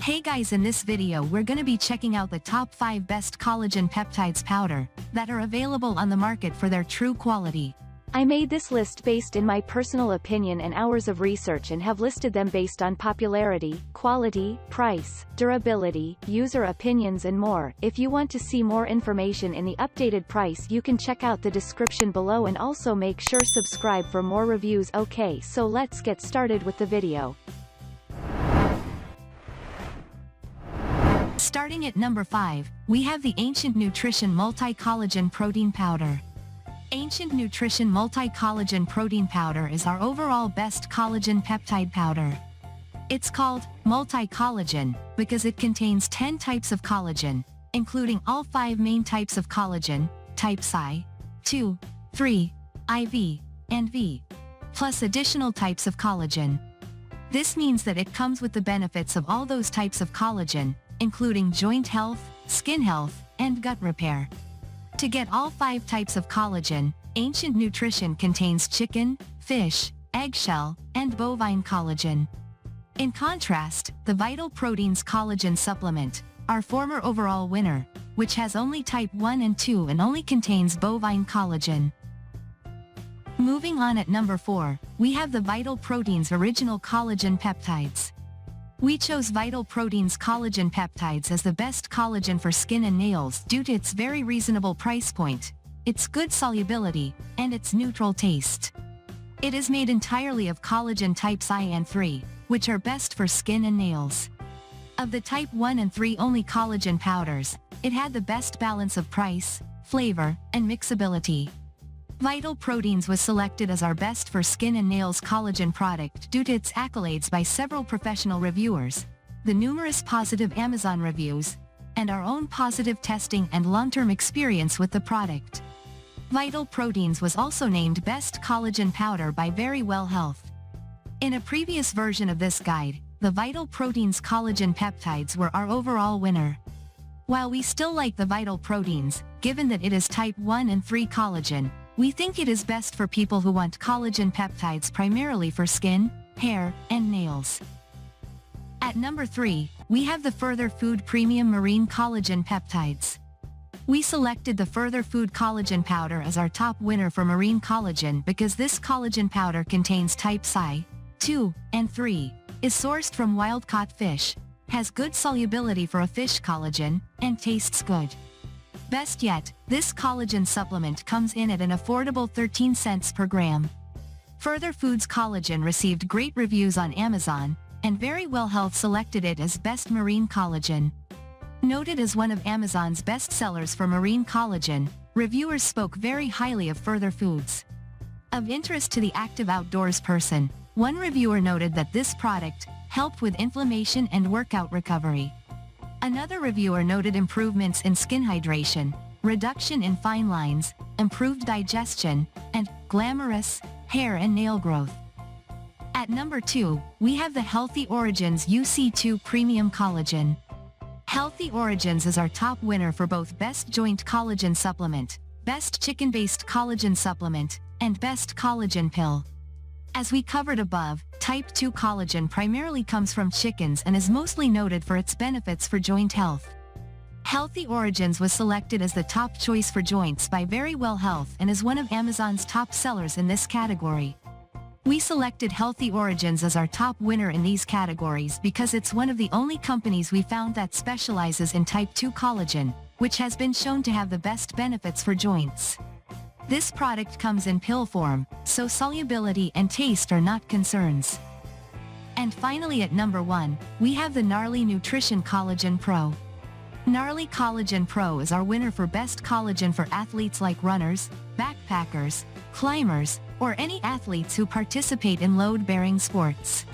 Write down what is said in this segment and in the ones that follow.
Hey guys, in this video we're gonna be checking out the top 5 best collagen peptides powder that are available on the market for their true quality. I made this list based in my personal opinion and hours of research and have listed them based on popularity, quality, price, durability, user opinions and more. If you want to see more information in the updated price, you can check out the description below and also make sure subscribe for more reviews. Okay, so let's get started with the video. Starting at number 5, we have the Ancient Nutrition Multi-Collagen Protein Powder. Ancient Nutrition Multi-Collagen Protein Powder is our overall best collagen peptide powder. It's called multi-collagen because it contains 10 types of collagen, including all 5 main types of collagen, types I, II, III, IV, and V, plus additional types of collagen. This means that it comes with the benefits of all those types of collagen, including joint health, skin health, and gut repair. To get all 5 types of collagen, Ancient Nutrition contains chicken, fish, eggshell, and bovine collagen. In contrast, the Vital Proteins Collagen Supplement, our former overall winner, which has only type 1 and 2 and only contains bovine collagen. Moving on at number 4, we have the Vital Proteins Original Collagen Peptides. We chose Vital Proteins Collagen Peptides as the best collagen for skin and nails due to its very reasonable price point, its good solubility, and its neutral taste. It is made entirely of collagen types I and III, which are best for skin and nails. Of the type 1 and 3 only collagen powders, it had the best balance of price, flavor, and mixability. Vital Proteins was selected as our best for skin and nails collagen product due to its accolades by several professional reviewers, the numerous positive Amazon reviews, and our own positive testing and long-term experience with the product. Vital Proteins was also named Best Collagen Powder by Very Well Health. In a previous version of this guide, the Vital Proteins Collagen Peptides were our overall winner. While we still like the Vital Proteins, given that it is type 1 and 3 collagen, we think it is best for people who want collagen peptides primarily for skin, hair, and nails. At number 3, we have the Further Food Premium Marine Collagen Peptides. We selected the Further Food Collagen Powder as our top winner for marine collagen because this collagen powder contains types I, II, and III, is sourced from wild-caught fish, has good solubility for a fish collagen, and tastes good. Best yet, this collagen supplement comes in at an affordable 13 cents per gram. Further Foods Collagen received great reviews on Amazon, and Very Well Health selected it as Best Marine Collagen. Noted as one of Amazon's best sellers for marine collagen, reviewers spoke very highly of Further Foods. Of interest to the active outdoors person, one reviewer noted that this product helped with inflammation and workout recovery. Another reviewer noted improvements in skin hydration, reduction in fine lines, improved digestion, and glamorous hair and nail growth. At number 2, we have the Healthy Origins UC2 Premium Collagen. Healthy Origins is our top winner for both Best Joint Collagen Supplement, Best Chicken-Based Collagen Supplement, and Best Collagen Pill. As we covered above, type 2 collagen primarily comes from chickens and is mostly noted for its benefits for joint health. Healthy Origins was selected as the top choice for joints by Very Well Health and is one of Amazon's top sellers in this category. We selected Healthy Origins as our top winner in these categories because it's one of the only companies we found that specializes in type 2 collagen, which has been shown to have the best benefits for joints. This product comes in pill form, so solubility and taste are not concerns. And finally at number 1, we have the Gnarly Nutrition Collagen Pro. Gnarly Collagen Pro is our winner for best collagen for athletes like runners, backpackers, climbers, or any athletes who participate in load-bearing sports.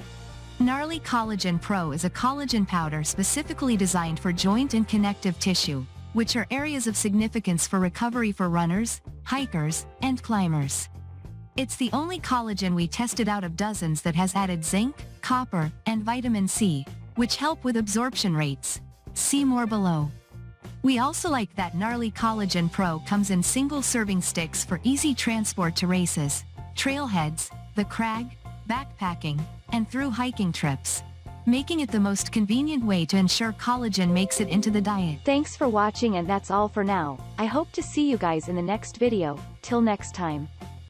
Gnarly Collagen Pro is a collagen powder specifically designed for joint and connective tissue, which are areas of significance for recovery for runners, hikers, and climbers. It's the only collagen we tested out of dozens that has added zinc, copper, and vitamin C, which help with absorption rates. See more below. We also like that Gnarly Collagen Pro comes in single serving sticks for easy transport to races, trailheads, the crag, backpacking, and through hiking trips. making it the most convenient way to ensure collagen makes it into the diet. Thanks for watching, and that's all for now. I hope to see you guys in the next video. Till next time.